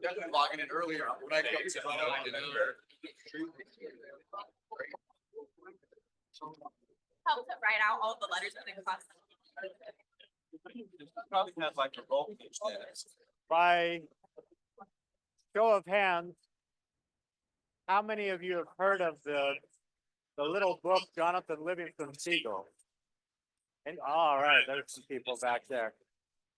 Definitely logging in earlier when I come to Help to write out all the letters that they cross. Probably has like a roll cage. By show of hands, how many of you have heard of the little book, Jonathan Livingston Seagull? And all right, there's some people back there.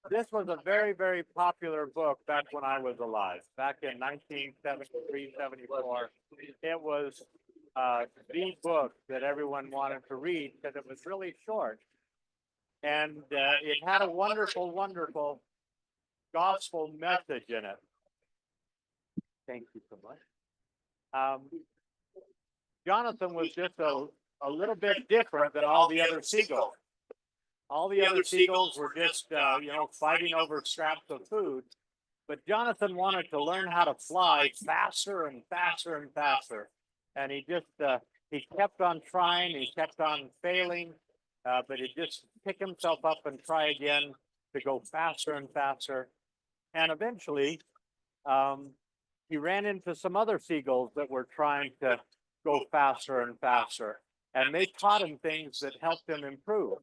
This was a very, very popular book back when I was alive, back in 1973, 74. It was the book that everyone wanted to read because it was really short. And it had a wonderful, wonderful gospel message in it. Thank you so much. Jonathan was just a little bit different than all the other seagulls. All the other seagulls were just, fighting over scraps of food. But Jonathan wanted to learn how to fly faster and faster and faster. And he kept on trying, he kept on failing, but he just pick himself up and try again to go faster and faster. And eventually, he ran into some other seagulls that were trying to go faster and faster. And they taught him things that helped him improve.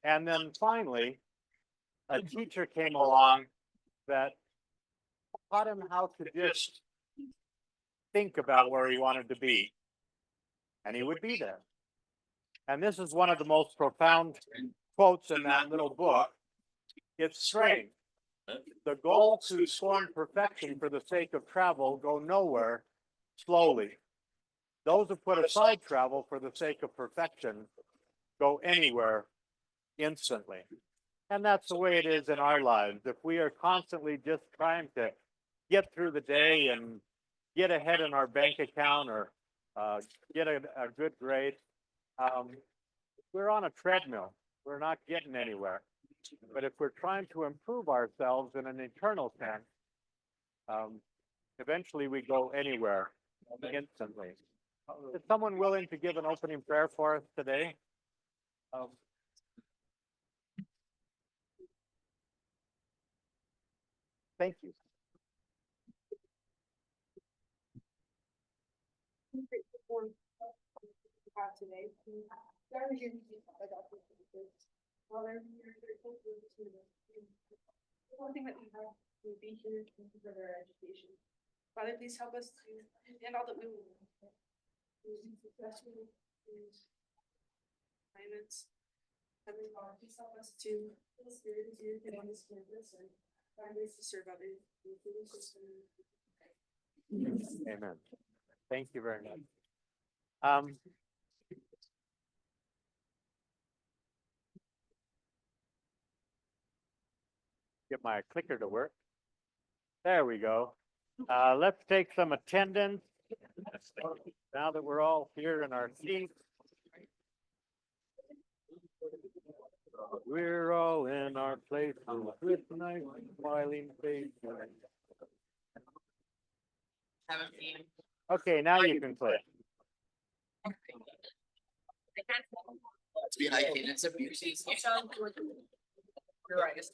And then finally, a teacher came along that taught him how to just think about where he wanted to be. And he would be there. And this is one of the most profound quotes in that little book. It's strength. The goal to scorn perfection for the sake of travel go nowhere slowly. Those who put aside travel for the sake of perfection go anywhere instantly. And that's the way it is in our lives. If we are constantly just trying to get through the day and get ahead in our bank account or get a good grade, we're on a treadmill. We're not getting anywhere. But if we're trying to improve ourselves in an eternal sense, eventually we go anywhere instantly. Is someone willing to give an opening prayer for us today? Thank you. Today. One thing that we have to be here to further our education. Father, please help us to and all that we will successfully assignments. Heavenly Father, please help us to the spirit is here on this campus and find ways to serve others. Amen. Thank you very much. Get my clicker to work. There we go. Let's take some attendance now that we're all here in our seats. We're all in our places with nice smiling faces. Okay, now you can play. To be an icon, it's a beauty. You're right. It's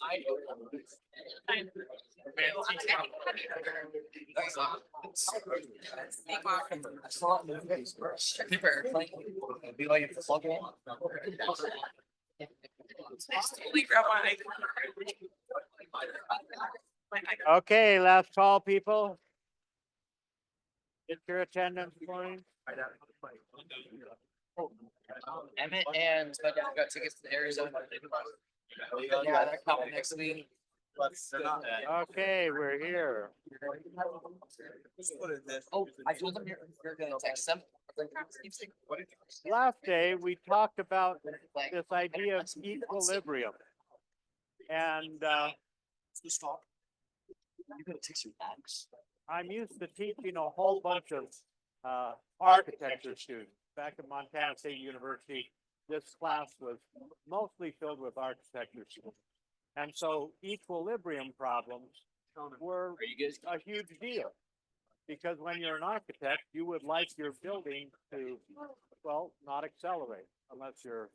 be like if plug in. Okay, last call, people. Get your attendance point. Emmett and Spud got tickets to Arizona. Yeah, they're coming next week. Okay, we're here. Oh, I told them you're gonna text them. Last day, we talked about this idea of equilibrium. And Stop. You're gonna text your ex. I'm used to teaching a whole bunch of architecture students. Back at Montana State University, this class was mostly filled with architecture students. And so equilibrium problems were a huge deal. Because when you're an architect, you would like your building to, well, not accelerate unless you're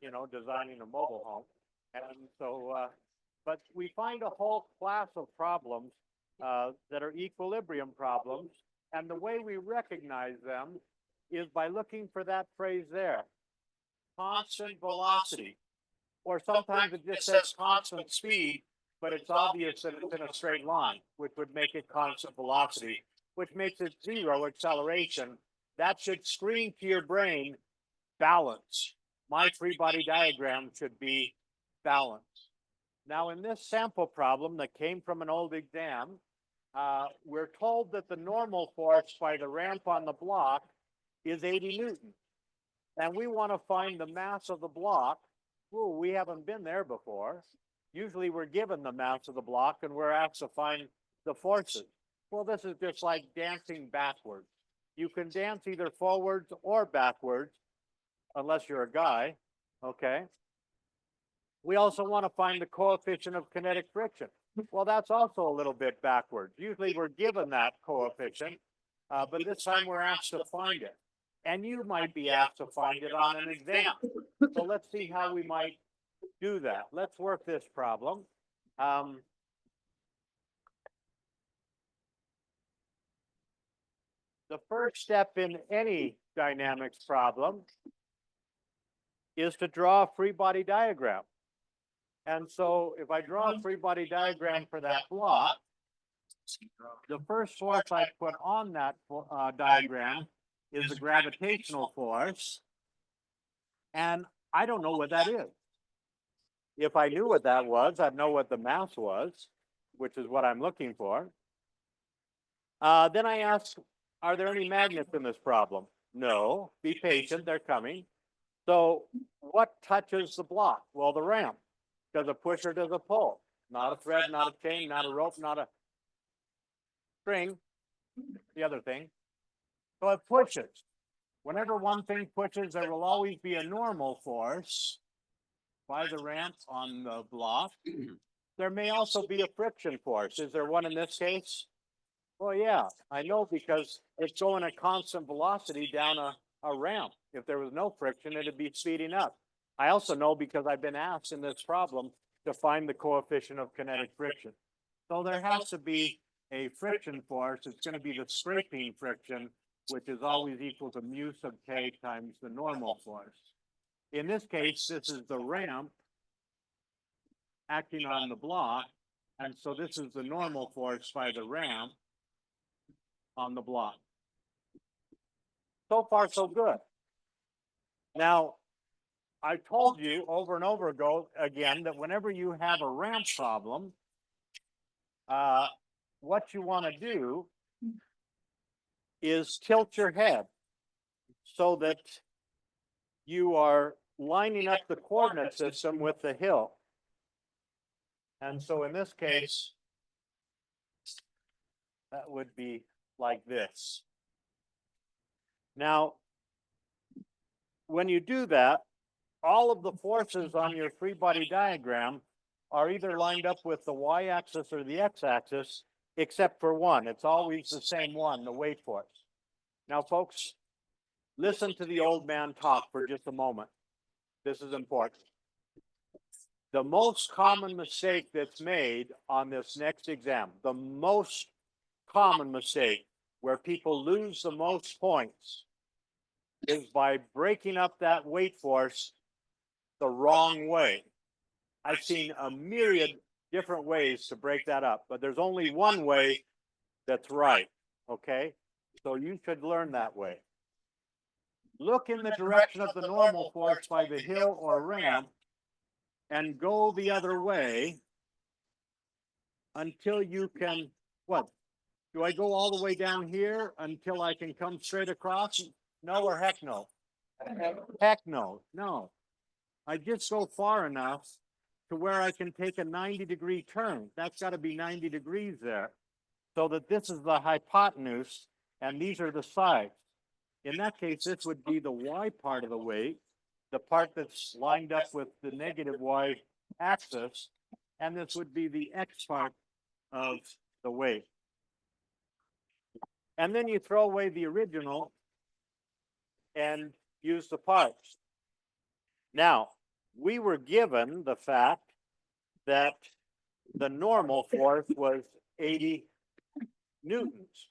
you know, designing a mobile home. And so, but we find a whole class of problems that are equilibrium problems. And the way we recognize them is by looking for that phrase there, constant velocity. Or sometimes it just says constant speed, but it's obvious that it's in a straight line, which would make it constant velocity, which makes it zero acceleration. That should scream to your brain, balance. My free body diagram should be balanced. Now, in this sample problem that came from an old exam, we're told that the normal force by the ramp on the block is 80 newtons. And we want to find the mass of the block. Ooh, we haven't been there before. Usually we're given the mass of the block and we're asked to find the forces. Well, this is just like dancing backwards. You can dance either forwards or backwards, unless you're a guy, okay? We also want to find the coefficient of kinetic friction. Well, that's also a little bit backwards. Usually we're given that coefficient, but this time we're asked to find it. And you might be asked to find it on an exam. So let's see how we might do that. Let's work this problem. The first step in any dynamics problem is to draw a free body diagram. And so if I draw a free body diagram for that block, the first force I put on that diagram is the gravitational force. And I don't know what that is. If I knew what that was, I'd know what the mass was, which is what I'm looking for. Then I ask, are there any magnets in this problem? No, be patient, they're coming. So what touches the block? Well, the ramp. Does a push or does a pull? Not a thread, not a chain, not a rope, not a string, the other thing. So it pushes. Whenever one thing pushes, there will always be a normal force by the ramp on the block. There may also be a friction force. Is there one in this case? Well, yeah, I know because it's going at constant velocity down a ramp. If there was no friction, it'd be speeding up. I also know because I've been asked in this problem to find the coefficient of kinetic friction. So there has to be a friction force. It's going to be the scraping friction, which is always equal to mu sub k times the normal force. In this case, this is the ramp acting on the block, and so this is the normal force by the ramp on the block. So far, so good. Now, I told you over and over again that whenever you have a ramp problem, what you want to do is tilt your head so that you are lining up the coordinate system with the hill. And so in this case, that would be like this. Now, when you do that, all of the forces on your free body diagram are either lined up with the y-axis or the x-axis, except for one. It's always the same one, the weight force. Now, folks, listen to the old man talk for just a moment. This is important. The most common mistake that's made on this next exam, the most common mistake where people lose the most points, is by breaking up that weight force the wrong way. I've seen a myriad different ways to break that up, but there's only one way that's right, okay? So you should learn that way. Look in the direction of the normal force by the hill or ramp and go the other way until you can, what? Do I go all the way down here until I can come straight across? No or heck no? Heck no, no. I just go far enough to where I can take a 90-degree turn. That's got to be 90 degrees there. So that this is the hypotenuse and these are the sides. In that case, this would be the y part of the weight, the part that's lined up with the negative y axis, and this would be the x part of the weight. And then you throw away the original and use the parts. Now, we were given the fact that the normal force was 80 newtons.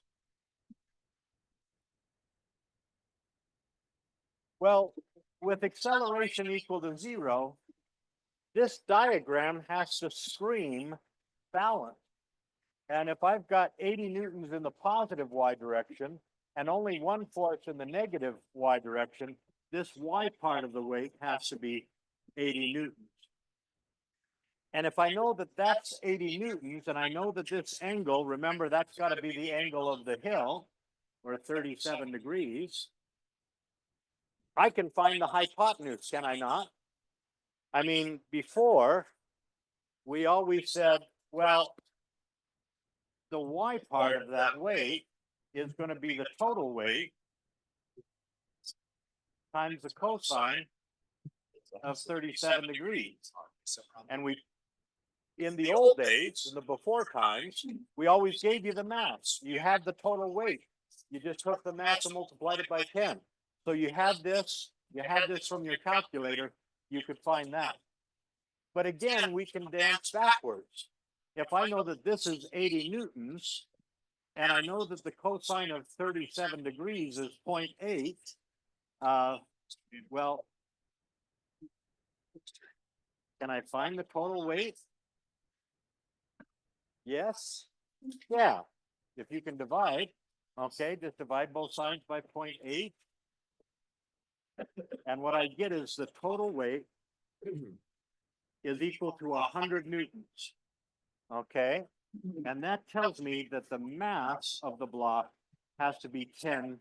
Well, with acceleration equal to 0, this diagram has to scream balance. And if I've got 80 newtons in the positive y direction and only one force in the negative y direction, this y part of the weight has to be 80 newtons. And if I know that that's 80 newtons, and I know that this angle, remember that's got to be the angle of the hill, or 37 degrees, I can find the hypotenuse, can I not? I mean, before, we always said, well, the y part of that weight is going to be the total weight times the cosine of 37 degrees. And we, in the old days, in the before times, we always gave you the mass. You had the total weight. You just took the mass and multiplied it by 10. So you had this from your calculator, you could find that. But again, we can dance backwards. If I know that this is 80 newtons, and I know that the cosine of 37 degrees is 0.8, well, can I find the total weight? Yes. Yeah. If you can divide, okay, just divide both sides by 0.8. And what I get is the total weight is equal to 100 newtons. Okay. And that tells me that the mass of the block has to be 10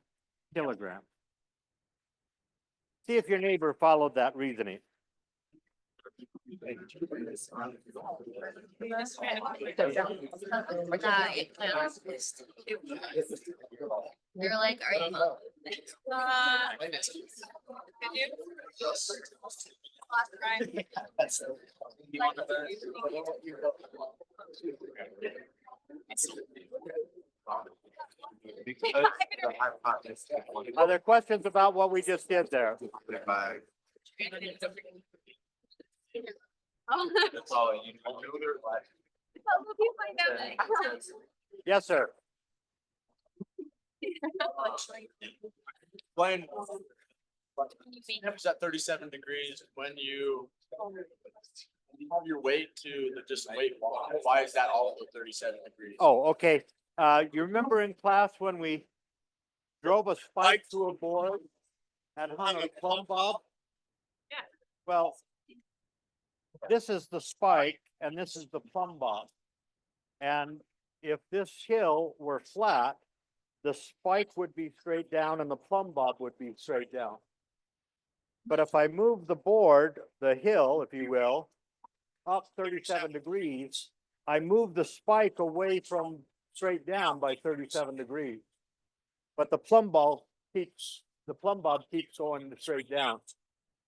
kilograms. See if your neighbor followed that reasoning. They're like, are you? Are there questions about what we just did there? Yes, sir. When it's at 37 degrees, when you have your weight to the just weight, why is that all at 37 degrees? Oh, okay. You remember in class when we drove a spike through a board and hung a plumb bob? Yeah. Well, this is the spike and this is the plumb bob. And if this hill were flat, the spike would be straight down and the plumb bob would be straight down. But if I move the board, the hill, if you will, up 37 degrees, I move the spike away from straight down by 37 degrees. But the plumb bob keeps going straight down.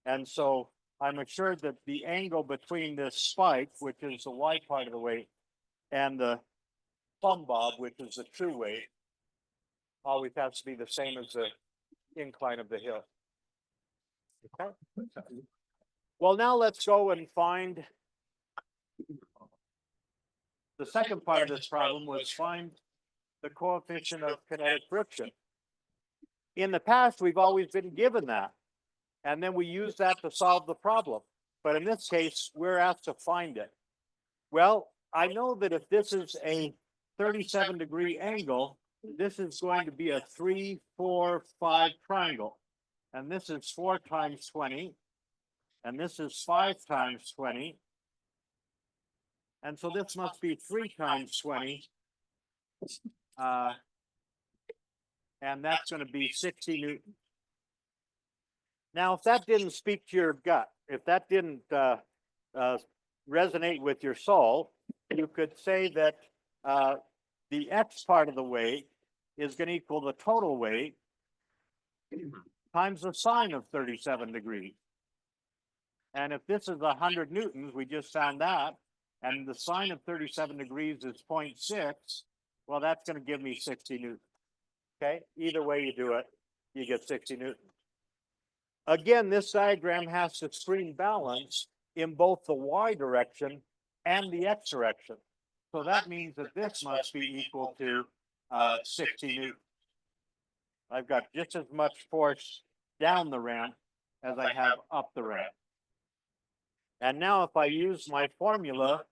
And so I'm assured that the angle between this spike, which is the y part of the weight, and the plumb bob, which is the true weight, always has to be the same as the incline of the hill. Okay. Well, now let's go and find the second part of this problem was find the coefficient of kinetic friction. In the past, we've always been given that, and then we use that to solve the problem. But in this case, we're asked to find it. Well, I know that if this is a 37-degree angle, this is going to be a 3, 4, 5 triangle. And this is 4 times 20. And this is 5 times 20. And so this must be 3 times 20. And that's going to be 60 newtons. Now, if that didn't speak to your gut, if that didn't resonate with your soul, you could say that the x part of the weight is going to equal the total weight times the sine of 37 degrees. And if this is 100 newtons, we just found that, and the sine of 37 degrees is 0.6, well, that's going to give me 60 newtons. Okay, either way you do it, you get 60 newtons. Again, this diagram has to screen balance in both the y direction and the x direction. So that means that this must be equal to 60 newtons. I've got just as much force down the ramp as I have up the ramp. And now if I use my formula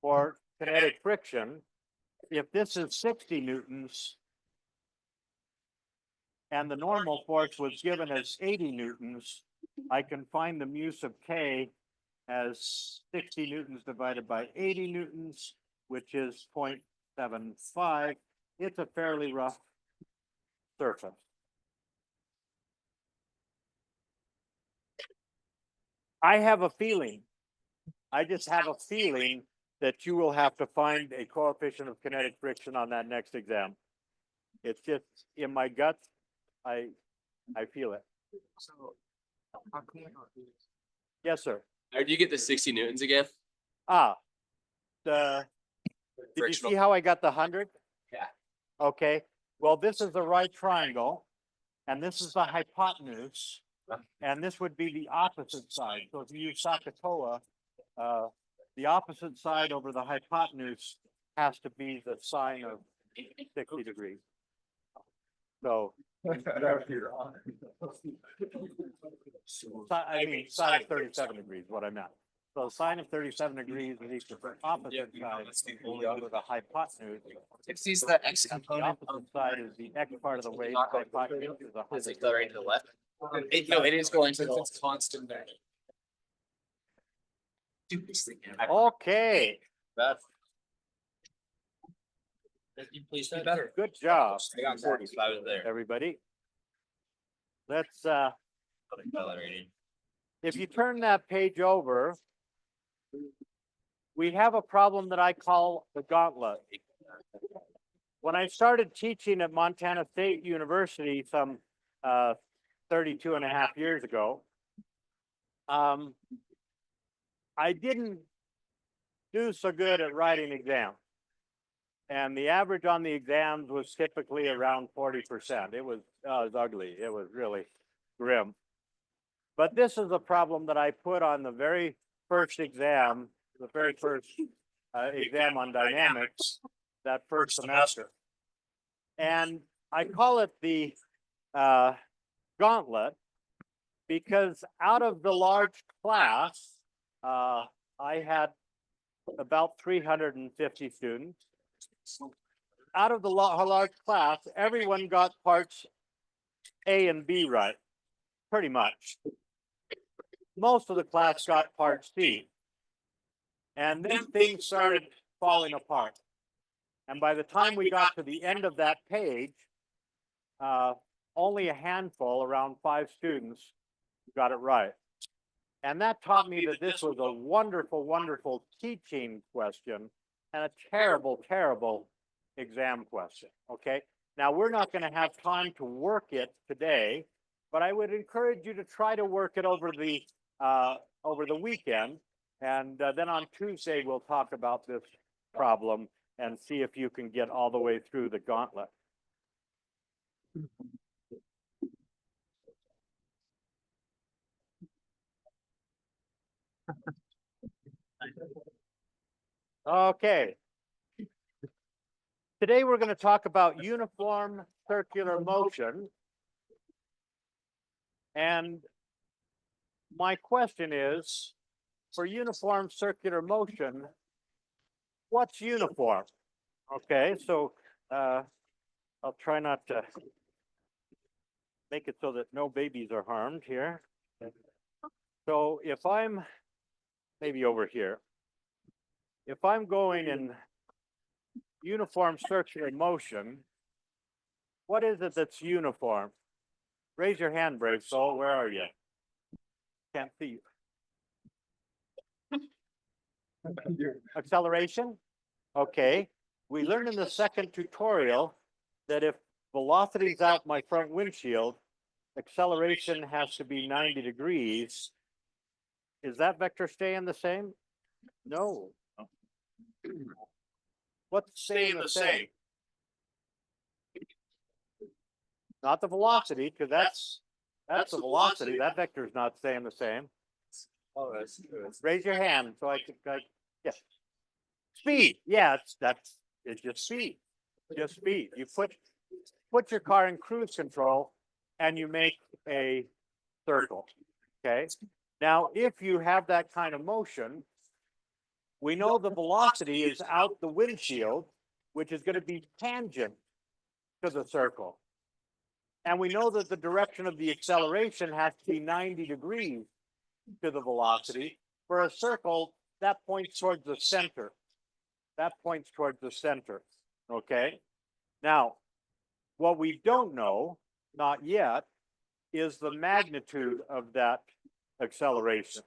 for kinetic friction, if this is 60 newtons and the normal force was given as 80 newtons, I can find the mu sub k as 60 newtons divided by 80 newtons, which is 0.75. It's a fairly rough surface. I have a feeling, I just have a feeling that you will have to find a coefficient of kinetic friction on that next exam. It's just in my gut, I feel it. So, how come we not do this? Yes, sir. How do you get the 60 newtons again? Ah, did you see how I got the 100? Yeah. Okay, well, this is the right triangle, and this is the hypotenuse, and this would be the opposite side. So if you use Sakatoa, the opposite side over the hypotenuse has to be the sine of 60 degrees. So, I mean, sine of 37 degrees, what I meant. So sine of 37 degrees is equal to opposite side over the hypotenuse. If these the x The component of opposite side is the x part of the wave, Not going hypotenuse is a Is it 100. accelerating to the left? no, it is going to it's constant there. Do this thing. Okay, You please Be better. good job, I got 45 there. everybody. Let's, Accelerating. if you turn that page over, we have a problem that I call the gauntlet. When I started teaching at Montana State University some 32 and a half years ago, I didn't do so good at writing exams. And the average on the exams was typically around 40%. It was ugly. It was really grim. But this is a problem that I put on the very first exam, the very first exam on dynamics, that first semester. And I call it the gauntlet because out of the large class, I had about 350 students. Out of the large class, everyone got parts A and B right, pretty much. Most of the class got part C. And then things started falling apart. And by the time we got to the end of that page, only a handful, around 5 students, got it right. And that taught me that this was a wonderful, wonderful teaching question and a terrible, terrible exam question, okay? Now, we're not gonna have time to work it today, but I would encourage you to try to work it over the weekend. And then on Tuesday, we'll talk about this problem and see if you can get all the way through the gauntlet. Okay. Today, we're going to talk about uniform circular motion. And my question is, for uniform circular motion, what's uniform? Okay, so I'll try not to make it so that no babies are harmed here. So if I'm maybe over here, if I'm going in uniform circular motion, what is it that's uniform? Raise your hand, brave soul. Where are you? Can't see you. Acceleration? Okay. We learned in the second tutorial that if velocity's out my front windshield, acceleration has to be 90 degrees. Is that vector staying the same? No. What's staying the same? not the velocity, because that's the velocity. That vector is not staying the same. Oh, Raise your hand so I could, yes. Speed, yeah, it's just speed, just speed. You put your car in cruise control and you make a circle, okay? Now, if you have that kind of motion, we know the velocity is out the windshield, which is going to be tangent to the circle. And we know that the direction of the acceleration has to be 90 degrees to the velocity. For a circle, that points towards the center. That points towards the center, okay? Now, what we don't know, not yet, is the magnitude of that acceleration.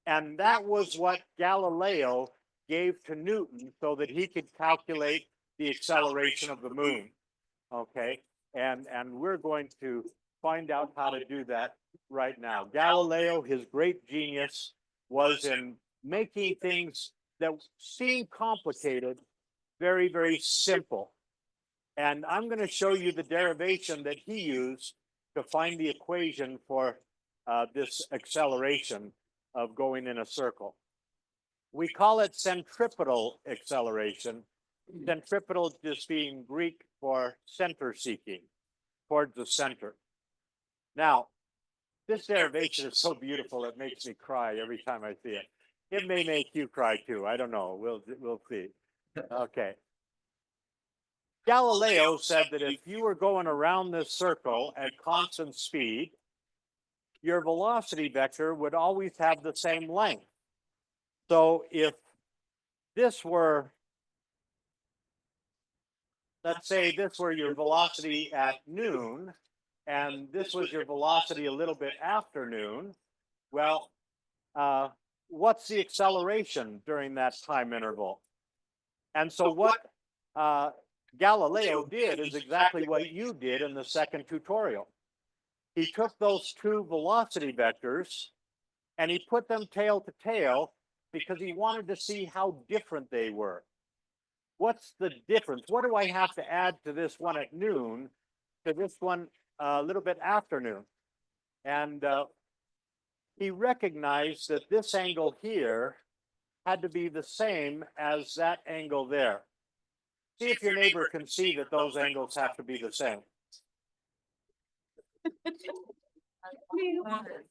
And that was what Galileo gave to Newton so that he could calculate the acceleration of the moon, okay? And we're going to find out how to do that right now. Galileo, his great genius was in making things that seem complicated very, very simple. And I'm going to show you the derivation that he used to find the equation for this acceleration of going in a circle. We call it centripetal acceleration. Centripetal just being Greek for center seeking, towards the center. Now, this derivation is so beautiful, it makes me cry every time I see it. It may make you cry too. I don't know. We'll see. Okay. Galileo said that if you were going around this circle at constant speed, your velocity vector would always have the same length. So if this were, let's say this were your velocity at noon, and this was your velocity a little bit after noon, well, what's the acceleration during that time interval? And so what Galileo did is exactly what you did in the second tutorial. He took those two velocity vectors and he put them tail to tail because he wanted to see how different they were. What's the difference? What do I have to add to this one at noon to this one a little bit after noon? And he recognized that this angle here had to be the same as that angle there. See if your neighbor can see that those angles have to be the same.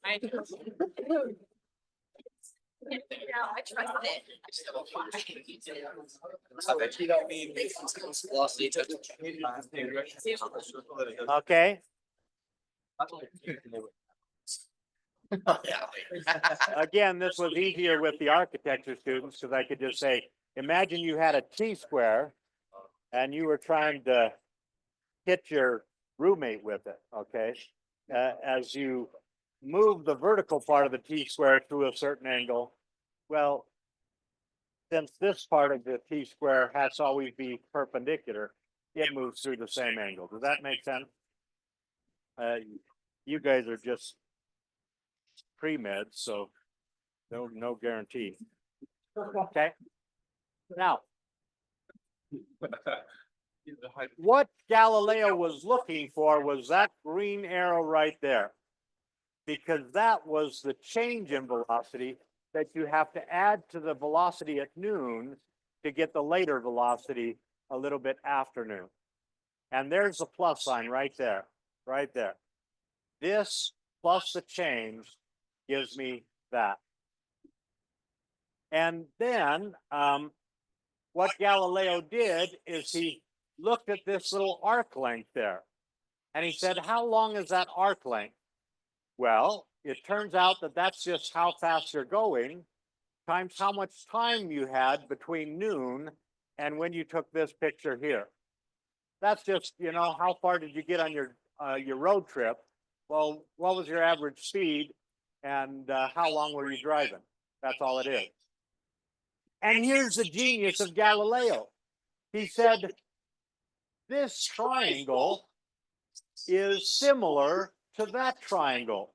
I trust it. I bet you don't mean velocity to. Okay. Again, this was easier with the architecture students because I could just say, imagine you had a T-square and you were trying to hit your roommate with it, okay? As you move the vertical part of the T-square through a certain angle, well, since this part of the T-square has to always be perpendicular, it moves through the same angle. Does that make sense? You guys are just pre-med, so no guarantee. Okay. Now, what Galileo was looking for was that green arrow right there, because that was the change in velocity that you have to add to the velocity at noon to get the later velocity a little bit after noon. And there's the plus sign right there, right there. This plus the change gives me that. And then what Galileo did is he looked at this little arc length there. And he said, how long is that arc length? Well, it turns out that that's just how fast you're going times how much time you had between noon and when you took this picture here. That's just, you know, how far did you get on your road trip? Well, what was your average speed and how long were you driving? That's all it is. And here's the genius of Galileo. He said, this triangle is similar to that triangle.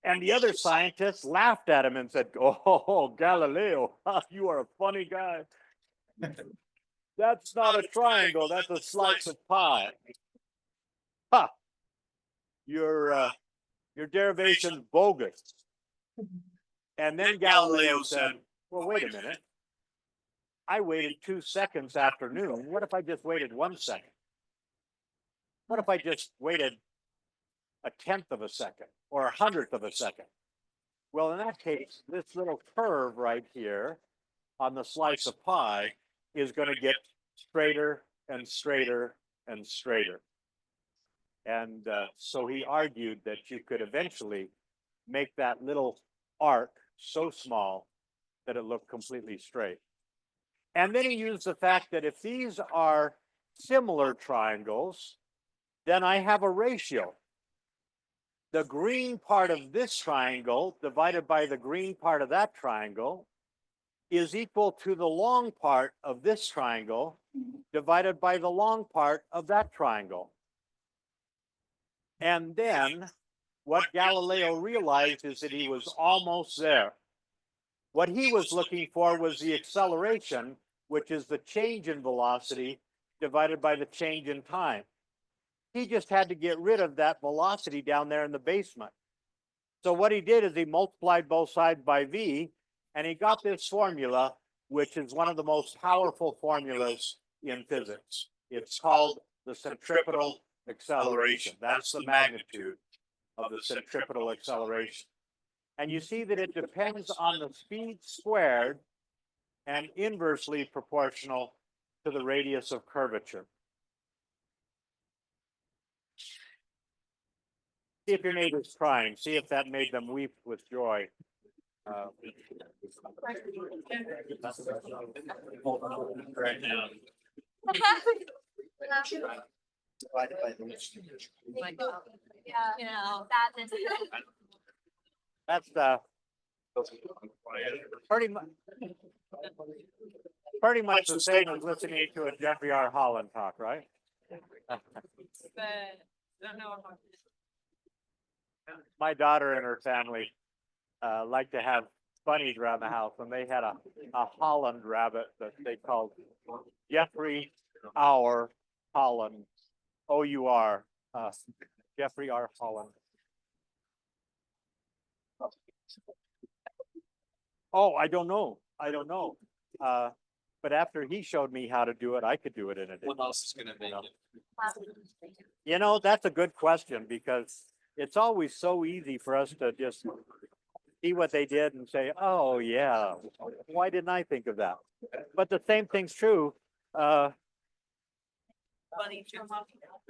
And the other scientists laughed at him and said, oh, Galileo, you are a funny guy. That's not a triangle, that's a slice of pie. Huh. your derivation's bogus. And then Galileo said, well, wait a minute. I waited 2 seconds after noon. What if I just waited 1 second? What if I just waited a tenth of a second or a hundredth of a second? Well, in that case, this little curve right here on the slice of pie is going to get straighter and straighter and straighter. And so he argued that you could eventually make that little arc so small that it looked completely straight. And then he used the fact that if these are similar triangles, then I have a ratio. The green part of this triangle divided by the green part of that triangle is equal to the long part of this triangle divided by the long part of that triangle. And then what Galileo realized is that he was almost there. What he was looking for was the acceleration, which is the change in velocity divided by the change in time. He just had to get rid of that velocity down there in the basement. So what he did is he multiplied both sides by v, and he got this formula, which is one of the most powerful formulas in physics. It's called the centripetal acceleration. That's the magnitude of the centripetal acceleration. And you see that it depends on the speed squared and inversely proportional to the radius of curvature. See if your neighbor's crying. See if that made them weep with joy. Right now. Yeah, you know, sadness. That's pretty much the same as listening to a Jeffrey R. Holland talk, right? But I don't know about My daughter and her family like to have bunnies around the house, and they had a Holland rabbit that they called Jeffrey R. Holland, O-U-R, Jeffrey R. Holland. Oh, I don't know. But after he showed me how to do it, I could do it in a day. What else is gonna make it? You know, that's a good question, because it's always so easy for us to just see what they did and say, oh, yeah, why didn't I think of that? But the same thing's true funny.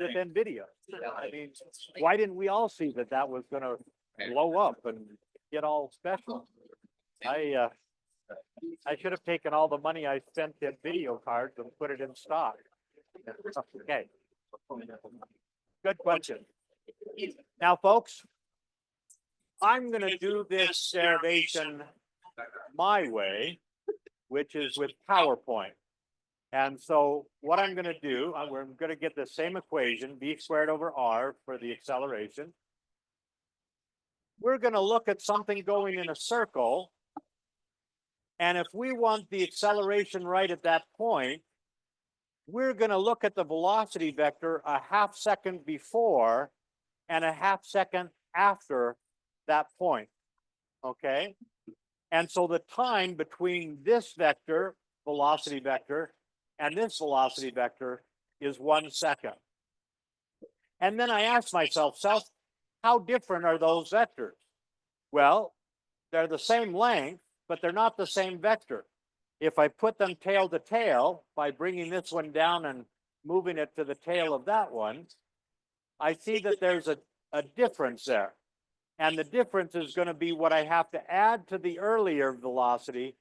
with NVIDIA. I mean, why didn't we all see that that was going to blow up and get all special? I should have taken all the money I spent in video cards and put it in stock. Okay. Good question. Now, folks, I'm going to do this derivation my way, which is with PowerPoint. And so what I'm going to do, we're going to get the same equation, v squared over r for the acceleration. We're going to look at something going in a circle. And if we want the acceleration right at that point, we're going to look at the velocity vector a half second before and a half second after that point, okay? And so the time between this vector, velocity vector, and this velocity vector is 1 second. And then I ask myself, how different are those vectors? Well, they're the same length, but they're not the same vector. If I put them tail to tail by bringing this one down and moving it to the tail of that one, I see that there's a difference there. And the difference is going to be what I have to add to the earlier velocity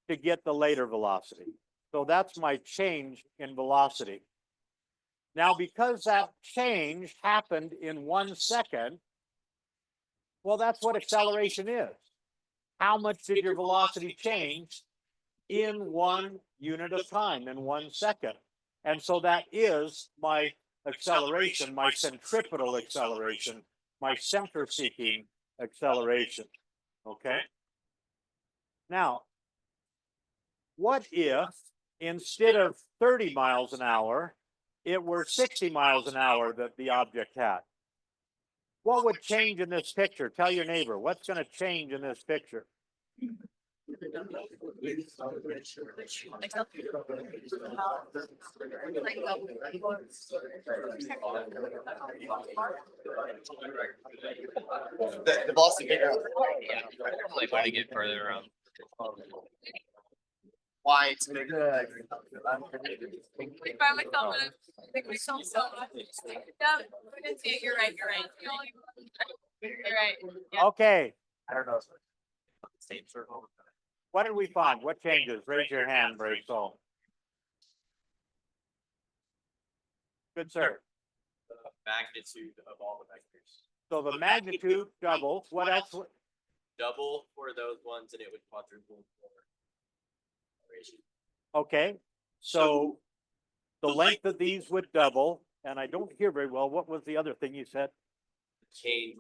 to get the later velocity. So that's my change in velocity. Now, because that change happened in 1 second, well, that's what acceleration is. How much did your velocity change in 1 unit of time, in 1 second? And so that is my acceleration, my centripetal acceleration, my center-seeking acceleration, okay? Now, what if instead of 30 miles an hour, it were 60 miles an hour that the object had? What would change in this picture? Tell your neighbor, what's gonna change in this picture? The velocity figure out Like when I get further around. why it's bigger. If I would tell them, make myself so much. Yeah, I didn't see it. You're right. You're right. Yeah. Okay, I don't know. Same circle. what did we find? What changes? Raise your hand, brave soul. Good, sir. The magnitude of all the vectors. So the magnitude doubles. What else? Double for those ones and it would quadruple for. Ratio. Okay, so the length of these would double, and I don't hear very well. What was the other thing you said? Change.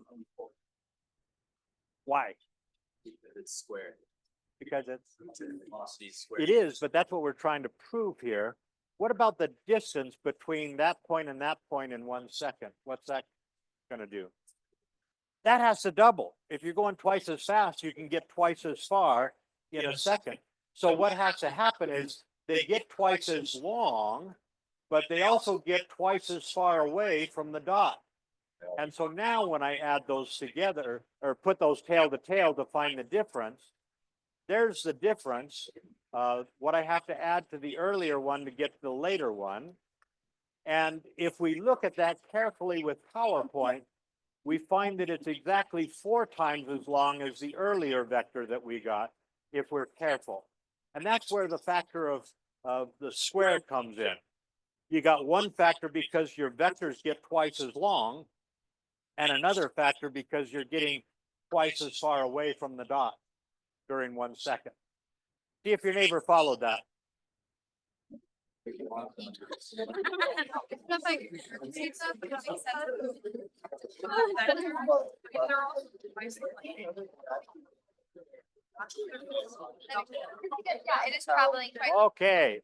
Why? Because it's squared. Because it's, Velocity is squared. it is, but that's what we're trying to prove here. What about the distance between that point and that point in 1 second? What's that gonna do? That has to double. If you're going twice as fast, you can get twice as far in a second. So what has to happen is they get twice as long, but they also get twice as far away from the dot. And so now when I add those together or put those tail to tail to find the difference, there's the difference. What I have to add to the earlier one to get the later one. And if we look at that carefully with PowerPoint, we find that it's exactly 4 times as long as the earlier vector that we got, if we're careful. And that's where the factor of the square comes in. You got one factor because your vectors get twice as long, and another factor because you're getting twice as far away from the dot during 1 second. See if your neighbor followed that. It's just like, it's a- it's Yeah, it is traveling twice. Okay.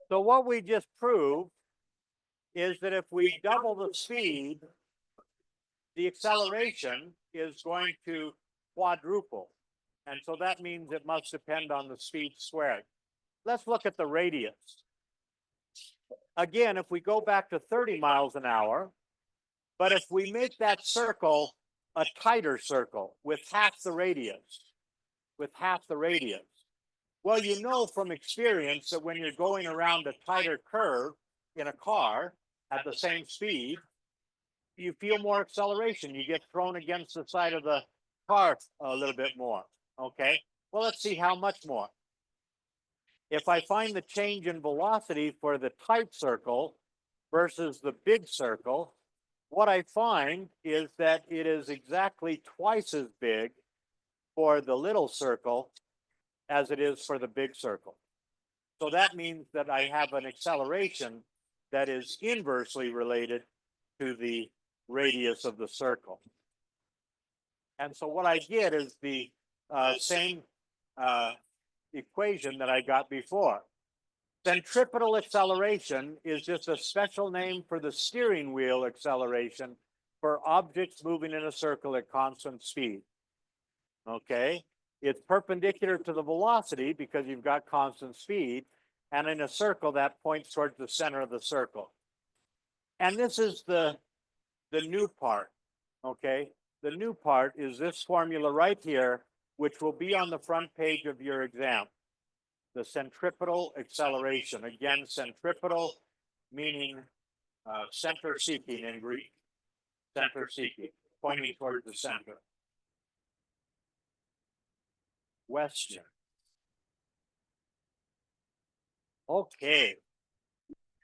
So what we just proved is that if we double the speed, the acceleration is going to quadruple. And so that means it must depend on the speed squared. Let's look at the radius. Again, if we go back to 30 miles an hour, but if we make that circle a tighter circle with half the radius, well, you know from experience that when you're going around a tighter curve in a car at the same speed, you feel more acceleration. You get thrown against the side of the car a little bit more. Okay, well, let's see how much more. If I find the change in velocity for the tight circle versus the big circle, what I find is that it is exactly twice as big for the little circle as it is for the big circle. So that means that I have an acceleration that is inversely related to the radius of the circle. And so what I get is the same equation that I got before. Centripetal acceleration is just a special name for the steering wheel acceleration for objects moving in a circle at constant speed. Okay, it's perpendicular to the velocity because you've got constant speed, and in a circle that points towards the center of the circle. And this is the new part. Okay, the new part is this formula right here, which will be on the front page of your exam. The centripetal acceleration. Again, centripetal meaning center seeking in Greek. Center seeking, pointing towards the center. Question. Okay,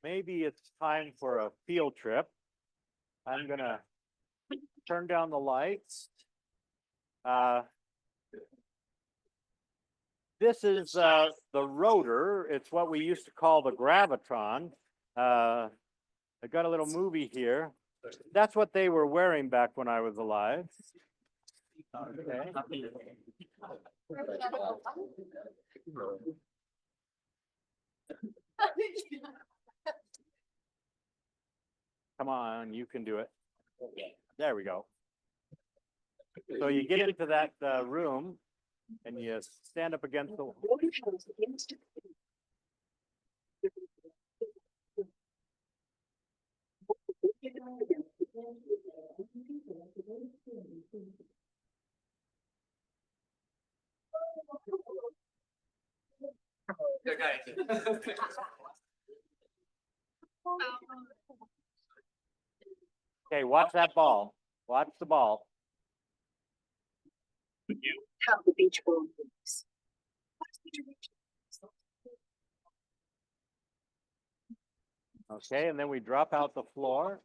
maybe it's time for a field trip. I'm gonna turn down the lights. This is the rotor. It's what we used to call the gravitron. I got a little movie here. That's what they were wearing back when I was alive. Okay. Come on, you can do it. There we go. So you get into that room and you stand up against the. Okay, watch that ball. Watch the ball. How the beach ball moves. Okay, and then we drop out the floor.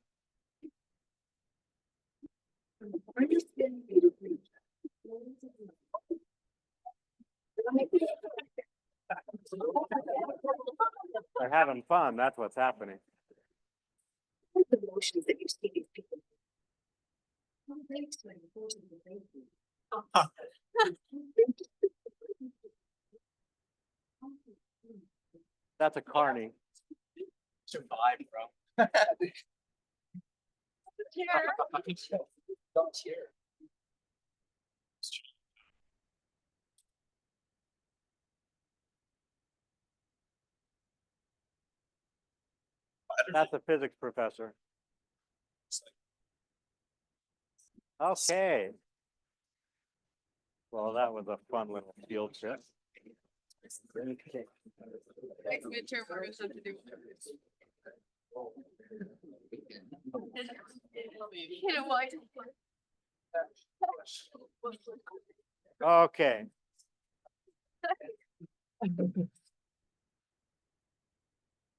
They're having fun. That's what's happening. The motions that you see these people. That's a carny. Survive, bro. Don't cheer. That's a physics professor. Okay. Well, that was a fun little field trip. Next midterm, we're gonna have to do. You know what? Okay.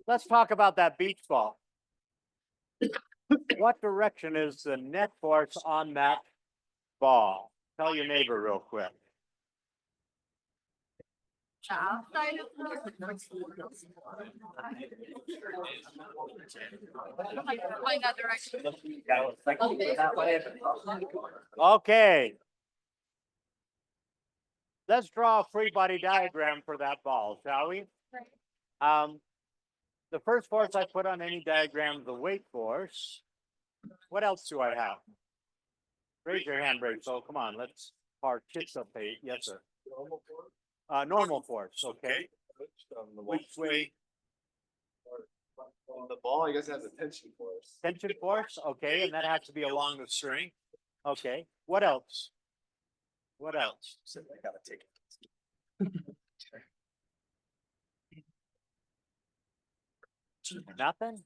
Let's talk about that beach ball. What direction is the net force on that ball? Tell your neighbor real quick. Outside of Find that direction. Okay. Let's draw a free body diagram for that ball, shall we? The first force I put on any diagram is the weight force. What else do I have? Raise your hand, Brave. So come on, let's participate. Yes, sir. Normal force, okay. Which way? The ball, I guess, has a tension force. Tension force, okay, and that has to be along the string. Okay, what else? What else? I gotta take it. Nothing?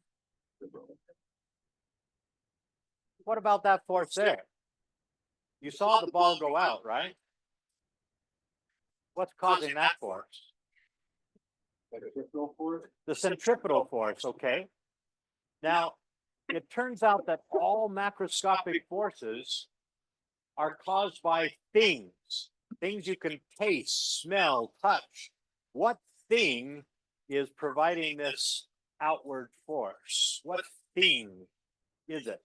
What about that force there? You saw the ball go out, right? What's causing that force? The centripetal force, okay. Now, it turns out that all macroscopic forces are caused by things you can taste, smell, touch. What thing is providing this outward force? What thing is it?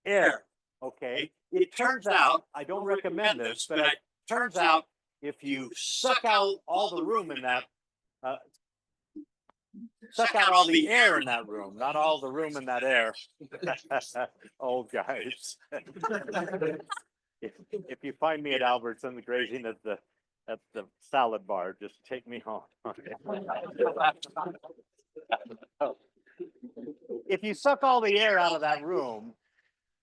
Air, okay. It turns out, I don't recommend this, but it turns out if you suck out all the room in that, suck out all the air in that room, not all the room in that air. Old guys. If you find me at Albertsons grazing at the salad bar, just take me home. If you suck all the air out of that room,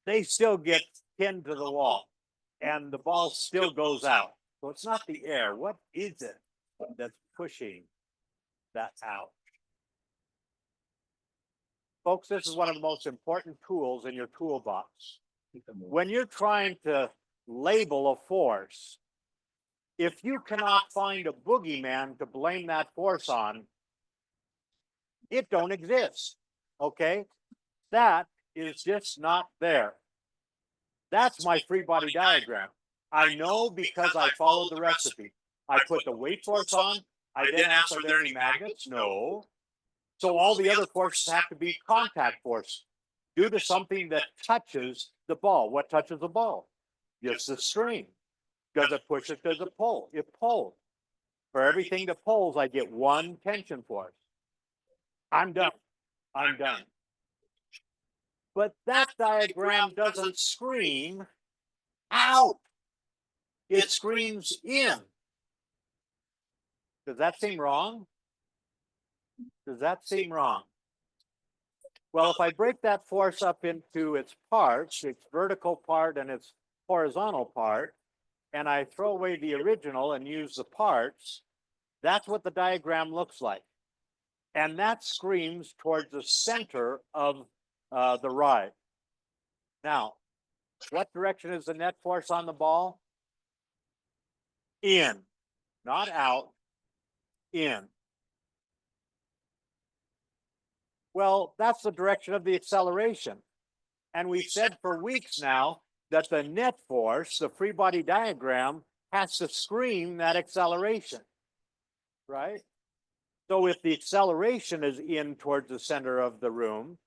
they still get pinned to the wall and the ball still goes out. So it's not the air. What is it that's pushing that out? Folks, this is one of the most important tools in your toolbox. When you're trying to label a force, if you cannot find a boogeyman to blame that force on, it don't exist, okay? That is just not there. That's my free body diagram. I know because I followed the recipe. I put the weight force on. I then asked, are there any magnets? No. So all the other forces have to be contact force due to something that touches the ball. What touches the ball? Just the string. Does it push it? Does it pull? It pulls. For everything that pulls, I get one tension force. I'm done. I'm done. But that diagram doesn't scream out. It screams in. Does that seem wrong? Does that seem wrong? Well, if I break that force up into its parts, its vertical part and its horizontal part, and I throw away the original and use the parts, that's what the diagram looks like. And that screams towards the center of the ride. Now, what direction is the net force on the ball? In, not out, in. Well, that's the direction of the acceleration. And we've said for weeks now that the net force, the free body diagram, has to scream that acceleration, right? So if the acceleration is in towards the center of the room,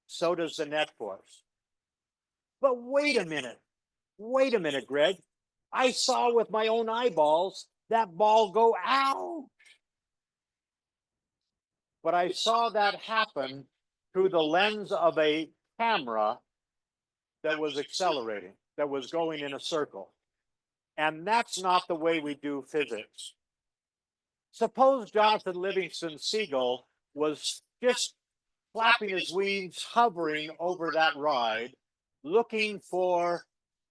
so does the net force. But wait a minute, Greg. I saw with my own eyeballs that ball go out. But I saw that happen through the lens of a camera that was accelerating, that was going in a circle. And that's not the way we do physics. Suppose Jonathan Livingston Seagull was just flapping his wings, hovering over that ride, looking for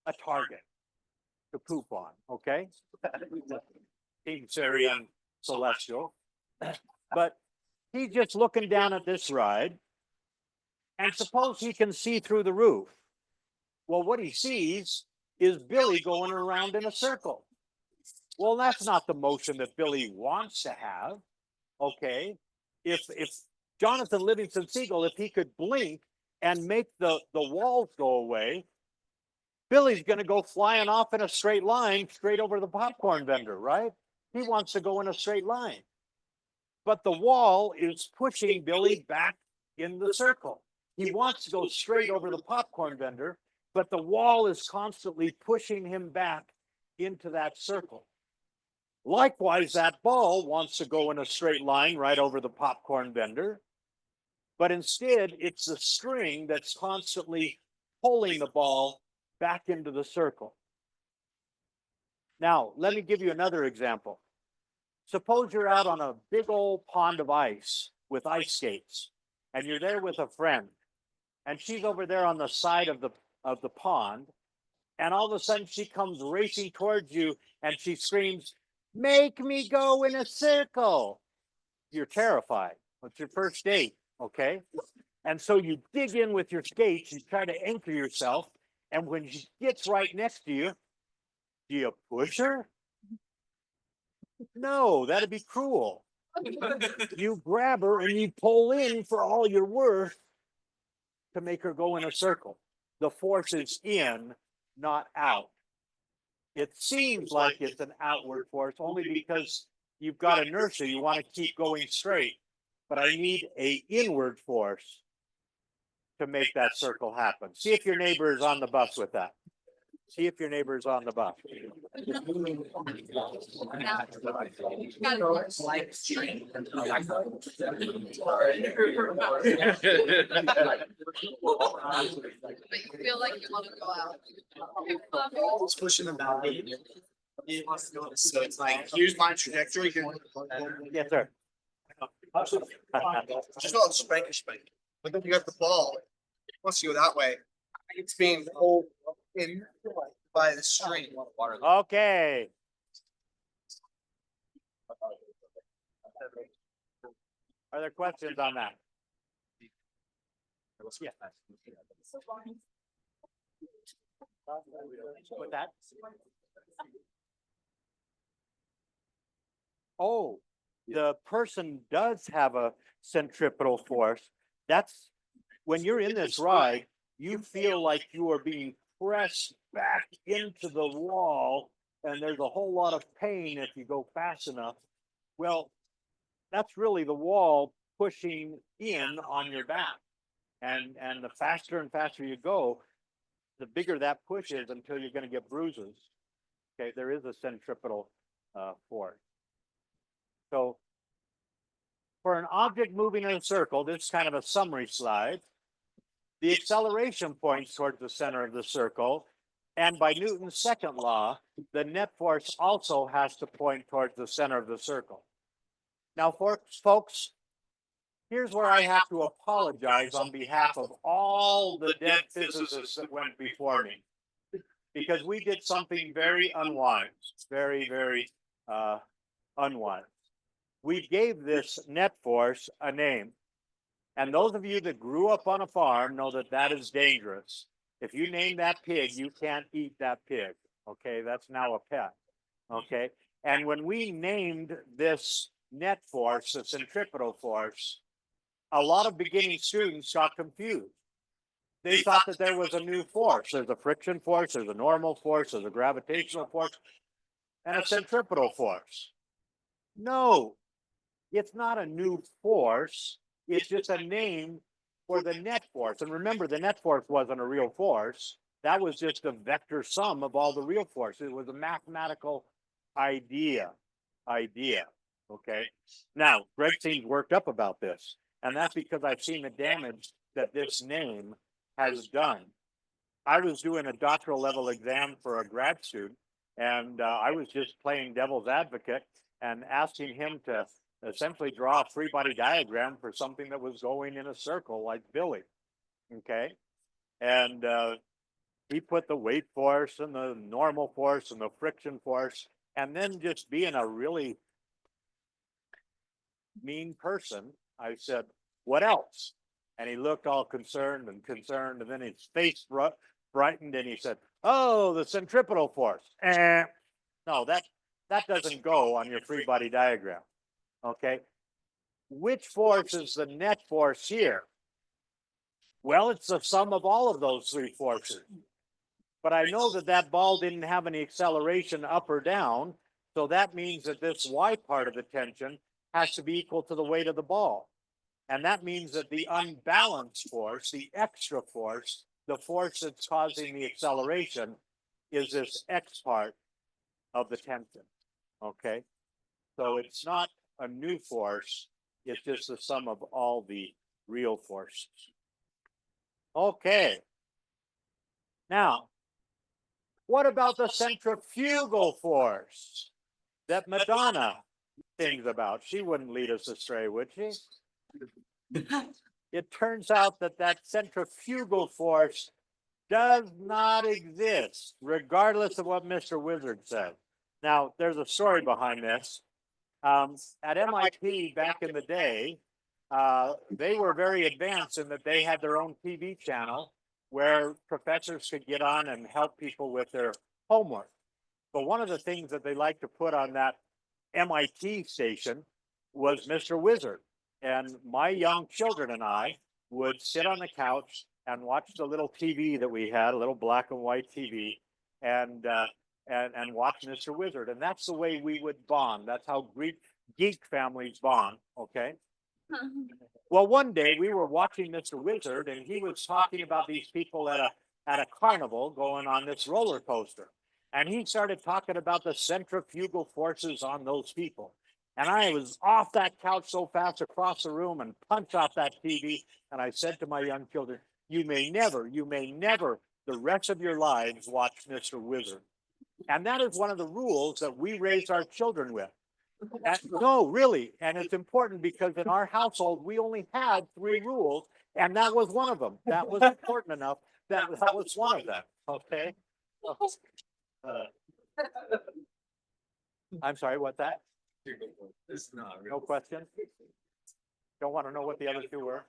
a target to poop on, okay? Seems very celestial. But he's just looking down at this ride, and suppose he can see through the roof. Well, what he sees is Billy going around in a circle. Well, that's not the motion that Billy wants to have, okay? If Jonathan Livingston Seagull, if he could blink and make the walls go away, Billy's going to go flying off in a straight line straight over the popcorn vendor, right? He wants to go in a straight line. But the wall is pushing Billy back in the circle. He wants to go straight over the popcorn vendor, but the wall is constantly pushing him back into that circle. Likewise, that ball wants to go in a straight line right over the popcorn vendor, but instead it's the string that's constantly pulling the ball back into the circle. Now, let me give you another example. Suppose you're out on a big old pond of ice with ice skates, and you're there with a friend, and she's over there on the side of the pond, and all of a sudden she comes racing towards you and she screams, "Make me go in a circle." You're terrified. It's your first date, okay? And so you dig in with your skates, you try to anchor yourself, and when she gets right next to you, do you push her? No, that'd be cruel. You grab her and you pull in for all you're worth to make her go in a circle. The force is in, not out. It seems like it's an outward force only because you've got inertia. You want to keep going straight, but I need an inward force to make that circle happen. See if your neighbor is on the bus with that. See if your neighbor is on the bus. But you feel like you want to go out. It's pushing them down. So it's like, here's my trajectory. Yes, sir. Just not spank. But then you got the ball. It wants to go that way. It's being pulled in by the string. Okay. Are there questions on that? Yeah. With that? Oh, the person does have a centripetal force. That's when you're in this ride, you feel like you are being pressed back into the wall, and there's a whole lot of pain if you go fast enough. Well, that's really the wall pushing in on your back. And the faster and faster you go, the bigger that push is until you're going to get bruises. Okay, there is a centripetal force. So for an object moving in a circle, this is kind of a summary slide. the acceleration points towards the center of the circle. And by Newton's second law, the net force also has to point towards the center of the circle. Now, folks, here's where I have to apologize on behalf of all the dead physicists that went before me. Because we did something very unwise, very unwise. We gave this net force a name. And those of you that grew up on a farm know that that is dangerous. If you name that pig, you can't eat that pig. Okay, that's now a pet. Okay, and when we named this net force, the centripetal force, a lot of beginning students got confused. They thought that there was a new force. There's a friction force, there's a normal force, there's a gravitational force, and a centripetal force. No, it's not a new force. It's just a name for the net force. And remember, the net force wasn't a real force. That was just a vector sum of all the real forces. It was a mathematical idea. Okay. Now, Greg seems worked up about this. And that's because I've seen the damage that this name has done. I was doing a doctoral level exam for a grad student, and I was just playing devil's advocate and asking him to essentially draw a free body diagram for something that was going in a circle like Billy. Okay. And he put the weight force and the normal force and the friction force, and then just being a really mean person, I said, what else? And he looked all concerned, and then his face brightened, and he said, oh, the centripetal force. No, that doesn't go on your free body diagram. Okay. Which force is the net force here? Well, it's the sum of all of those three forces. But I know that that ball didn't have any acceleration up or down. So that means that this y part of the tension has to be equal to the weight of the ball. And that means that the unbalanced force, the extra force, the force that's causing the acceleration, is this x part of the tension. Okay. So it's not a new force. It's just the sum of all the real forces. Okay. Now, what about the centrifugal force that Madonna sings about? She wouldn't lead us astray, would she? It turns out that that centrifugal force does not exist, regardless of what Mr. Wizard said. Now, there's a story behind this. At MIT back in the day, they were very advanced in that they had their own TV channel where professors could get on and help people with their homework. But one of the things that they liked to put on that MIT station was Mr. Wizard. And my young children and I would sit on the couch and watch the little TV that we had, a little black and white TV, and watch Mr. Wizard. And that's the way we would bond. That's how geek families bond, okay? Well, one day we were watching Mr. Wizard, and he was talking about these people at a carnival going on this roller coaster. And he started talking about the centrifugal forces on those people. And I was off that couch so fast across the room and punched off that TV. And I said to my young children, you may never, the rest of your lives watch Mr. Wizard. And that is one of the rules that we raise our children with. No, really. And it's important because in our household, we only had 3 rules, and that was one of them. That was important enough. That was one of them. Okay. I'm sorry, what's that? No question? Don't want to know what the other 2 were?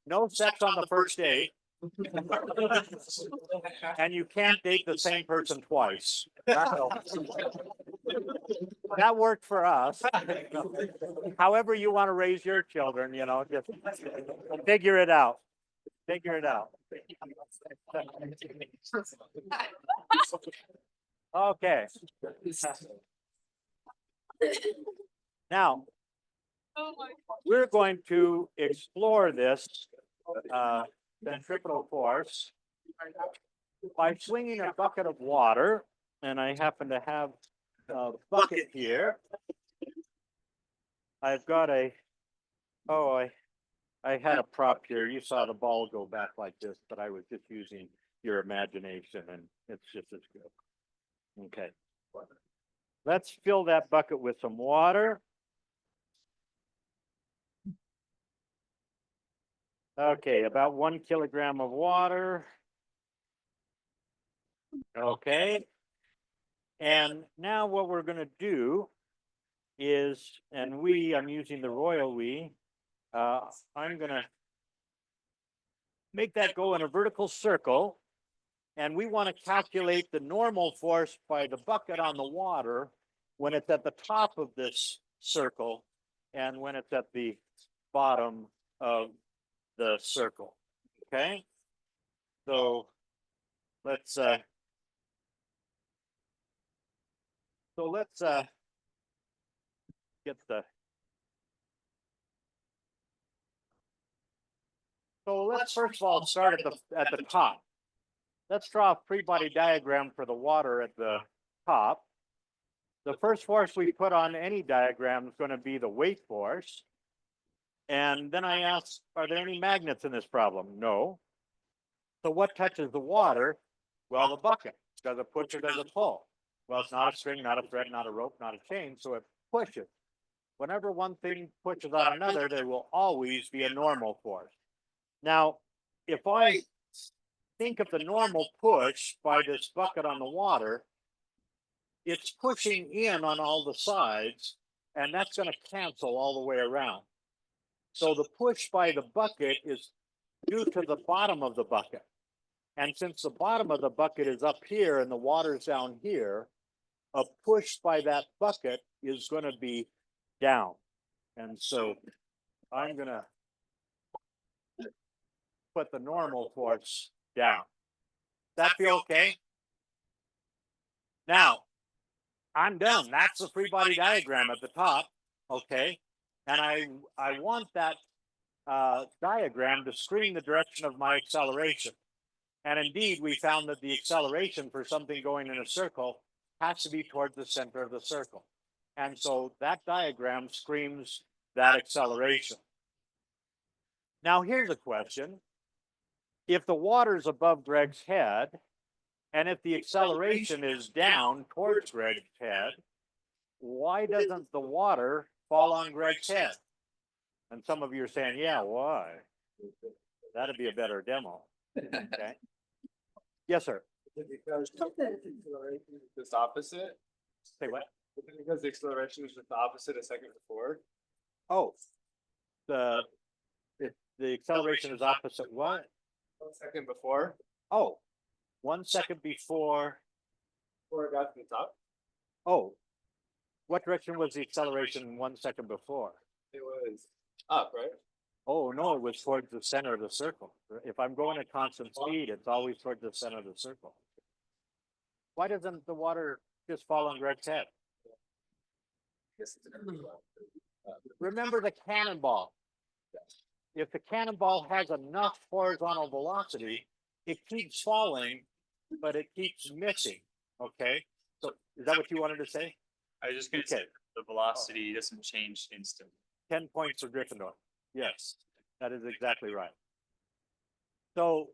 No sex on the first date. And you can't date the same person twice. That worked for us. However you want to raise your children, just figure it out. Figure it out. Okay. Now, we're going to explore this centripetal force by swinging a bucket of water, and I happen to have a bucket here. I've got I had a prop here. You saw the ball go back like this, but I was just using your imagination and it's just as good. Okay. Let's fill that bucket with some water. Okay, about 1 kilogram of water. Okay. And now what we're gonna do is, and I'm using the royal we, I'm gonna make that go in a vertical circle. And we want to calculate the normal force by the bucket on the water when it's at the top of this circle and when it's at the bottom of the circle. Okay. So let's get the so let's first of all start at the top. Let's draw a free body diagram for the water at the top. The first force we put on any diagram is going to be the weight force. And then I asked, are there any magnets in this problem? No. So what touches the water? Well, the bucket. Does it push or does it pull? Well, it's not a string, not a thread, not a rope, not a chain, so it pushes. Whenever one thing pushes on another, there will always be a normal force. Now, if I think of the normal push by this bucket on the water, it's pushing in on all the sides, and that's going to cancel all the way around. So the push by the bucket is due to the bottom of the bucket. And since the bottom of the bucket is up here and the water's down here, a push by that bucket is going to be down. And so I'm going to put the normal force down. That feel okay? Now, I'm done. That's the free body diagram at the top. Okay. And I want that diagram to screen the direction of my acceleration. And indeed, we found that the acceleration for something going in a circle has to be towards the center of the circle. And so that diagram screams that acceleration. Now, here's a question. If the water's above Greg's head, and if the acceleration is down towards Greg's head, why doesn't the water fall on Greg's head? And some of you are saying, yeah, why? That'd be a better demo. Okay. Yes, sir. Because the acceleration is just opposite? Say what? Because the acceleration is just opposite a second before? Oh, the acceleration is opposite what? 1 second before? Oh, 1 second before. Before it got to the top? Oh, what direction was the acceleration 1 second before? It was up, right? Oh, no, it was towards the center of the circle. If I'm going at constant speed, it's always towards the center of the circle. Why doesn't the water just fall on Greg's head? Remember the cannonball. If the cannonball has enough horizontal velocity, it keeps falling, but it keeps missing. Okay, so is that what you wanted to say? I was just gonna say the velocity doesn't change instantly. 10 points for Gryffindor. Yes, that is exactly right. So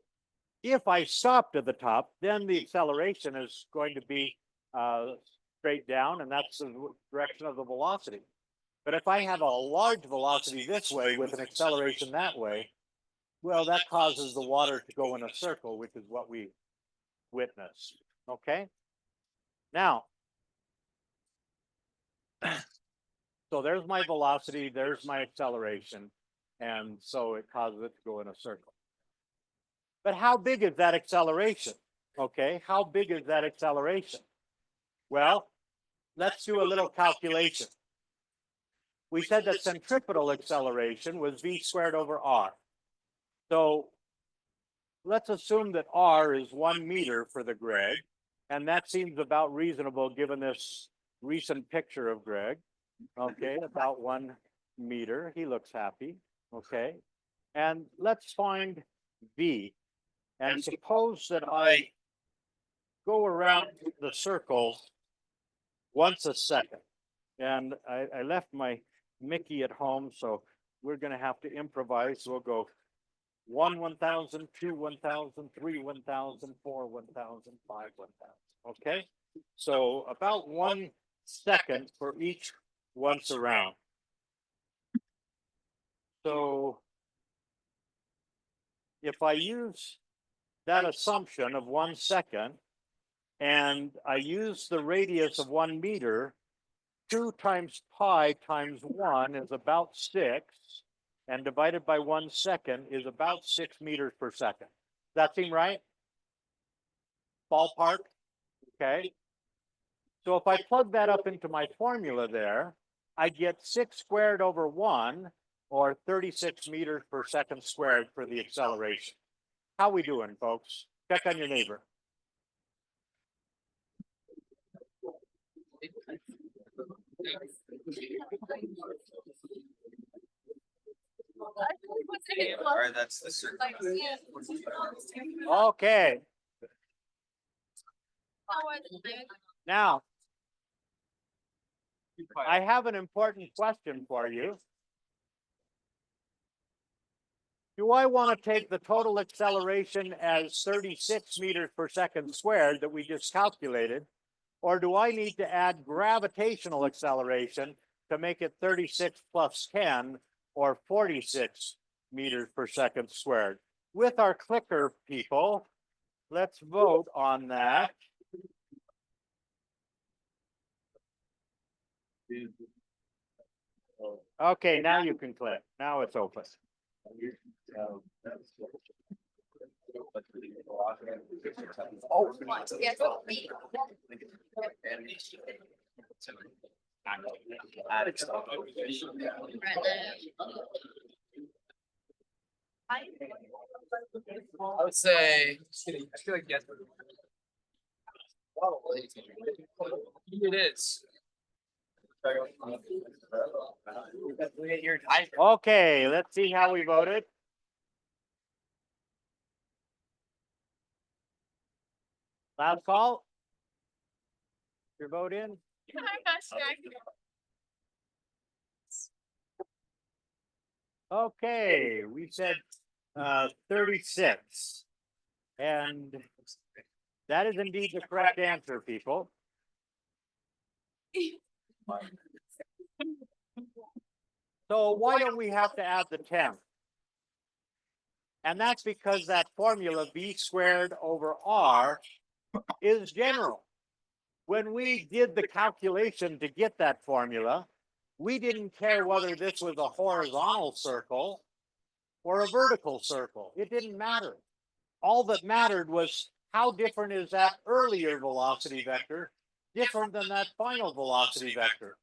if I stopped at the top, then the acceleration is going to be straight down, and that's the direction of the velocity. But if I have a large velocity this way with an acceleration that way, well, that causes the water to go in a circle, which is what we witnessed. Okay? Now, so there's my velocity, there's my acceleration, and so it causes it to go in a circle. But how big is that acceleration? Okay, how big is that acceleration? Well, let's do a little calculation. We said that centripetal acceleration was v squared over r. So let's assume that r is 1 meter for the Greg, and that seems about reasonable given this recent picture of Greg. Okay, about 1 meter. He looks happy. Okay, and let's find v. And suppose that I go around the circle once a second. And I left my Mickey at home, so we're gonna have to improvise. We'll go 1,000, 2, 1,000, 3, 1,000, 4, 1,000, 5, 1,000. Okay? So about 1 second for each once around. So if I use that assumption of 1 second and I use the radius of 1 meter, 2 times pi times 1 is about 6, and divided by 1 second is about 6 meters per second. Does that seem right? Ballpark? Okay. So if I plug that up into my formula there, I get 6 squared over 1, or 36 meters per second squared for the acceleration. How we doing, folks? Check on your neighbor. Or that's the circle. Okay, now I have an important question for you. Do I want to take the total acceleration as 36 meters per second squared that we just calculated? Or do I need to add gravitational acceleration to make it 36 plus 10 or 46 meters per second squared? With our clicker, people, let's vote on that. Okay, now you can click. Now it's open. I would say. I feel like yes. It is. Okay, let's see how we voted. Last call. Your vote in. Okay, we said 36. And that is indeed the correct answer, people. So why don't we have to add the 10? And that's because that formula v squared over r is general. When we did the calculation to get that formula, we didn't care whether this was a horizontal circle or a vertical circle. It didn't matter. All that mattered was how different is that earlier velocity vector different than that final velocity vector.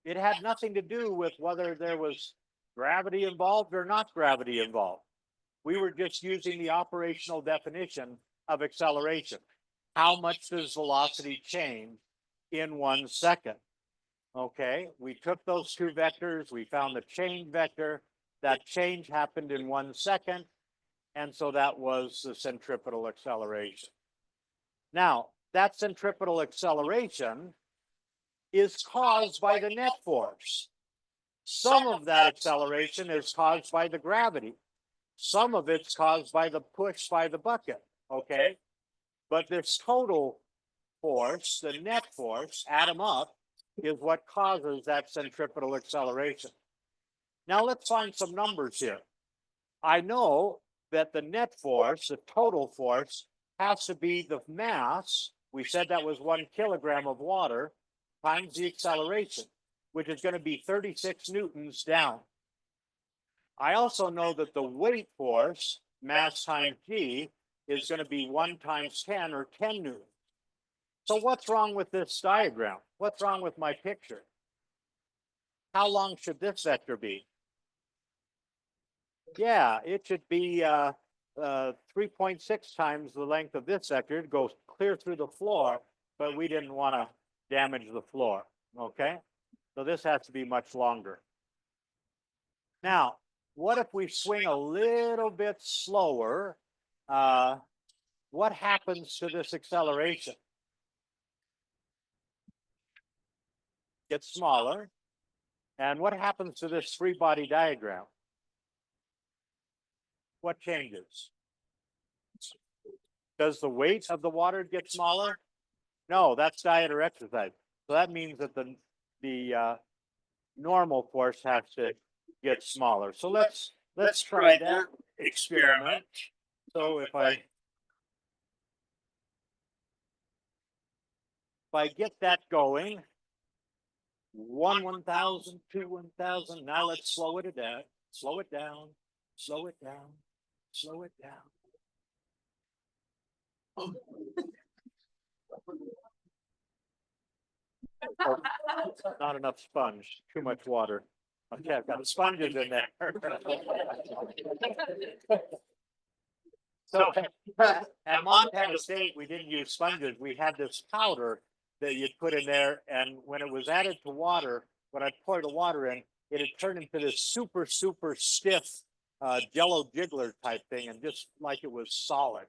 It had nothing to do with whether there was gravity involved or not gravity involved. We were just using the operational definition of acceleration. How much does velocity change in 1 second? Okay, we took those two vectors, we found the change vector. That change happened in 1 second, and so that was the centripetal acceleration. Now, that centripetal acceleration is caused by the net force. Some of that acceleration is caused by the gravity. Some of it's caused by the push by the bucket, okay? But this total force, the net force, add them up, is what causes that centripetal acceleration. Now let's find some numbers here. I know that the net force, the total force, has to be the mass. We said that was 1 kilogram of water times the acceleration, which is going to be 36 newtons down. I also know that the weight force, mass times g, is going to be 1 times 10 or 10 newtons. So what's wrong with this diagram? What's wrong with my picture? How long should this vector be? Yeah, it should be 3.6 times the length of this vector. It goes clear through the floor, but we didn't want to damage the floor, okay? So this has to be much longer. Now, what if we swing a little bit slower? What happens to this And what happens to this three body diagram? What changes? Does the weight of the water get smaller? No, that's diet or exercise. So that means that the normal force has to get smaller. So let's try that experiment. So if I get that going, 1,000, 1,000. Now let's slow it down, slow it down, slow it down, slow it down. Not enough sponge, too much water. Okay, I've got sponges in there. So at Montana State, we didn't use sponges. We had this powder that you'd put in there, and when it was added to water, when I poured the water in, it had turned into this super, super stiff Jello jiggler type thing, and just like it was solid.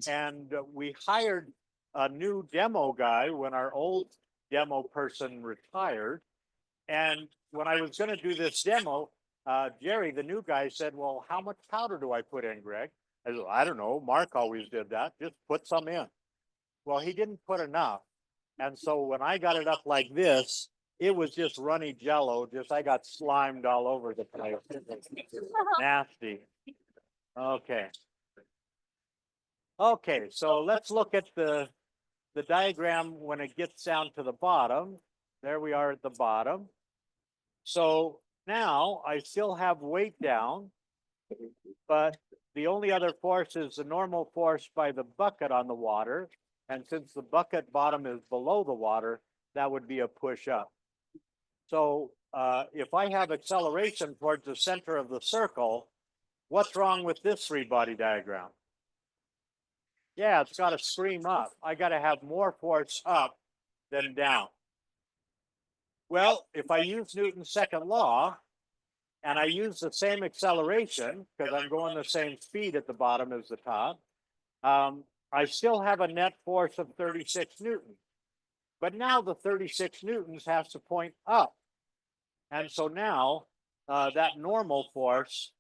And we hired a new demo guy when our old demo person retired. And when I was going to do this demo, Jerry, the new guy, said, "Well, how much powder do I put in, Greg?" I said, "I don't know. Mark always did that. Just put some in." Well, he didn't put enough. And so when I got it up like this, it was just runny Jello. I got slimed all over the place. Nasty. Okay. Okay, so let's look at the diagram when it gets down to the bottom. There we are at the bottom. So now I still have weight down, but the only other force is the normal force by the bucket on the water. And since the bucket bottom is below the water, that would be a push up. So if I have acceleration towards the center of the circle, what's wrong with this three body diagram? Yeah, it's got to scream up. I got to have more force up than down. Well, if I use Newton's second law and I use the same acceleration because I'm going the same speed at the bottom as the top, I still have a net force of 36 newtons. But now the 36 newtons has to point up. And so now that normal force,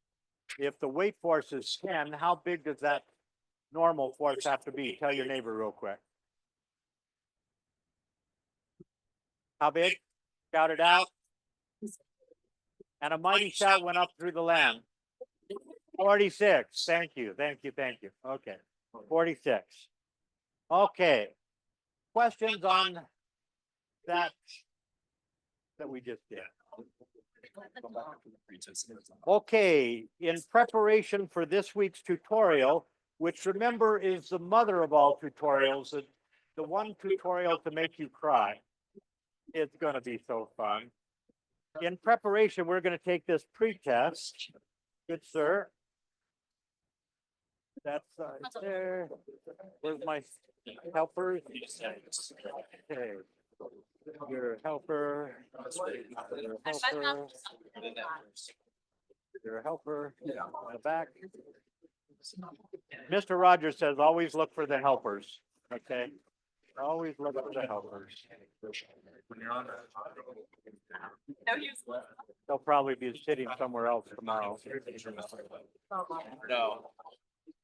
if the weight force is 10, how big does that normal force have to be? Tell your neighbor real quick. How big? Shout it out. And a mighty shout went up through the land. 46. Thank you. Thank you. Thank you. Okay. 46. Okay. Questions on that we just did? Okay. In preparation for this week's tutorial, which remember is the mother of all tutorials, the one tutorial to make you cry. It's going to be so fun. In preparation, we're going to take this pre-test. Good, sir. That's there. Where's my helper? Okay. Your helper. Your helper. Your helper. In the back. Mr. Rogers says always look for the helpers. Okay. Always look for the helpers. When you're on they'll probably be sitting somewhere else tomorrow. No.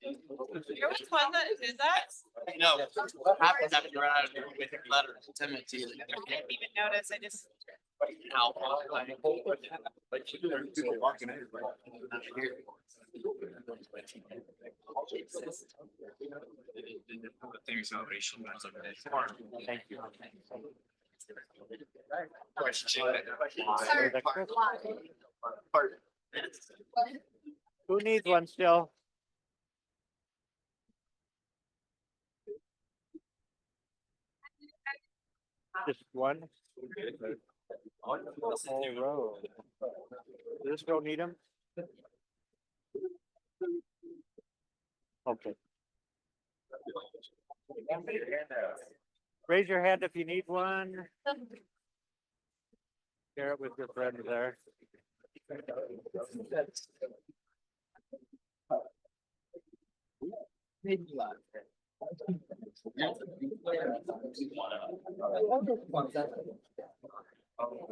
You're with one that did that? No. What happens after you're out of with letters? I didn't even notice. I just. Thank you. Who needs one still? Just one? The whole row. Does this girl need them? Okay. Raise your hand if you need one. Share it with your friend there.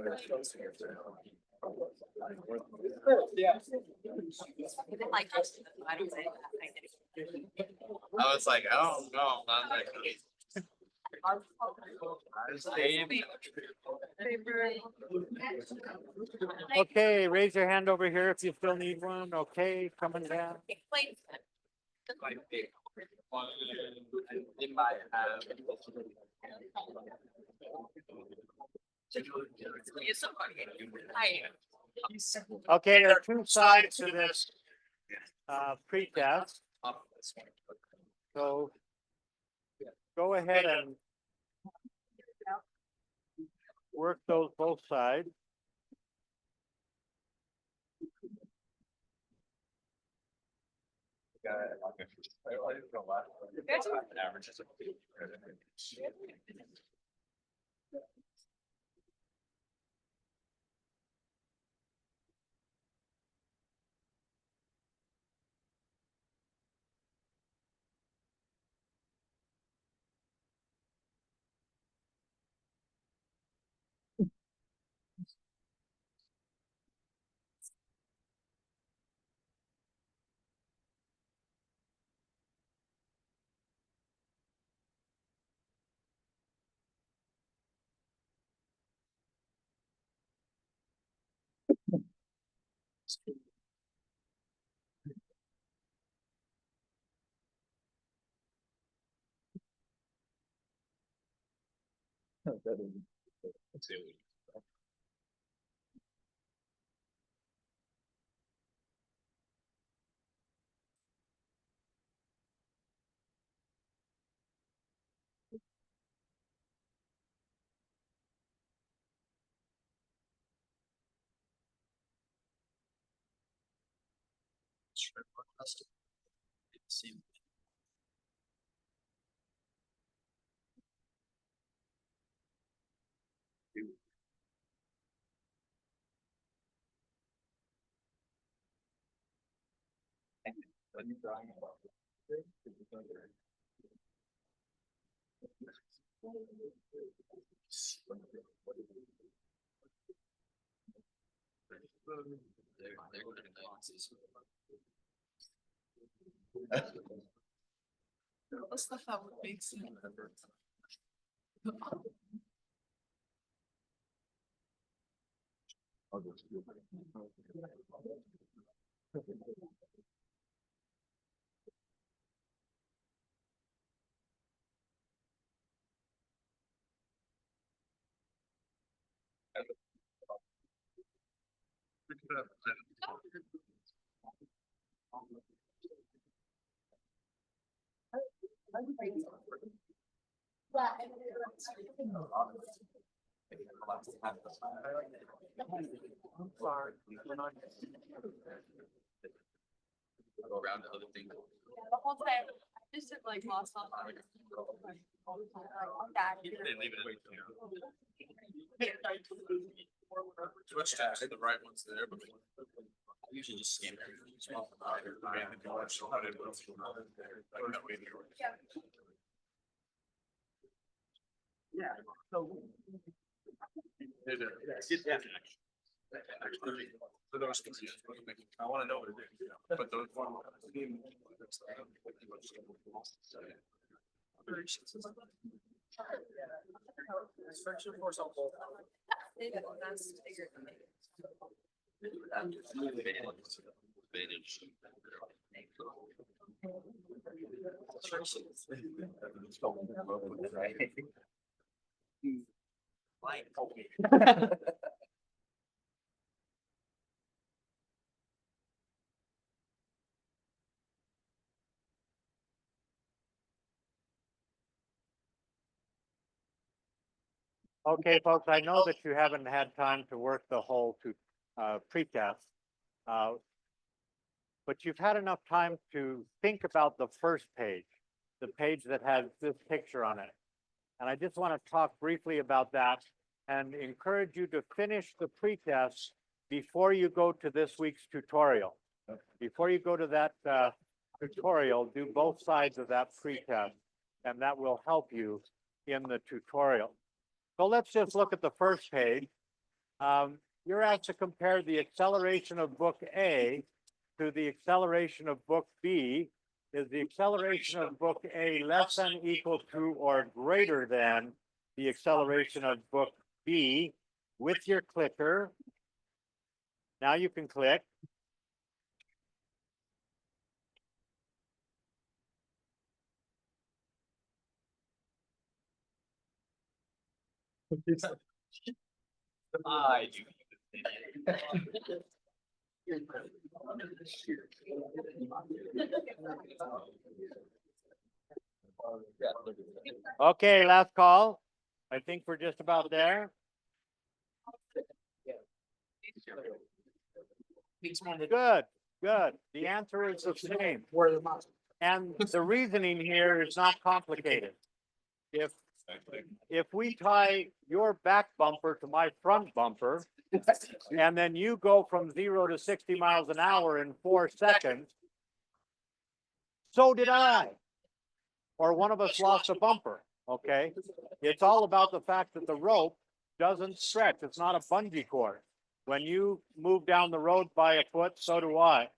Like, I don't say that. I was like, oh, no, not that good. Okay, raise your hand over here if you still need one. Okay, coming down. Explain. They might have. You're so funny. Hi. Okay, there are two sides to this pretest. So go ahead and work those both sides. Averages. What's the stuff with big C? Go around to other things. The whole time, I just had like lost all. That. They leave it. Switch to the right ones there, but. Usually just scan it. Yeah. For those confused, I wanna know what it is, but those one. Section for example. Okay, folks, I know that you haven't had time to work the whole pretest. But you've had enough time to think about the first page, the page that has this picture on it. And I just want to talk briefly about that and encourage you to finish the pretest before you go to this week's tutorial. Before you go to that tutorial, do both sides of that pretest, and that will help you in the tutorial. So let's just look at the first page. You're asked to compare the acceleration of book A to the acceleration of book B. Is the acceleration of book A less than, equal to, or greater than the acceleration of book B? With your clicker. Now you can click. I do. Okay, last call. I think we're just about there. Good, good. The answer is the same. And the reasoning here is not complicated. If we tie your back bumper to my front bumper, and then you go from 0 to 60 miles an hour in 4 seconds, so did I. Or one of us lost a bumper, okay? It's all about the fact that the rope doesn't stretch. It's not a bungee cord. When you move down the road by a foot, so do I.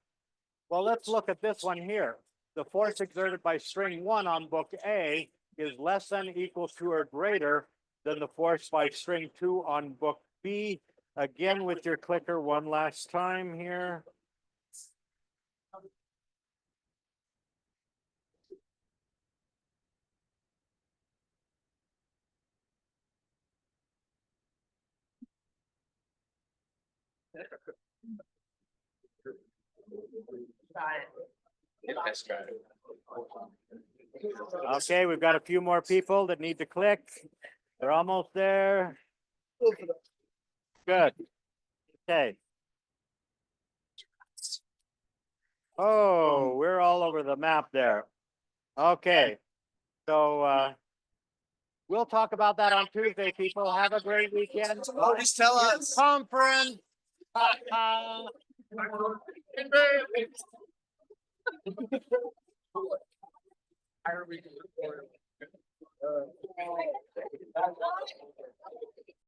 Well, let's look at this one here. The force exerted by string 1 on book A is less than, equal to, or greater than the force by string 2 on book B. Again, with your clicker one last time here. Okay, we've got a few more people that need to click. They're almost there. Good. Okay. Oh, we're all over the map there. Okay. So we'll talk about that on Tuesday, people. Have a great weekend. Always tell us. Conference.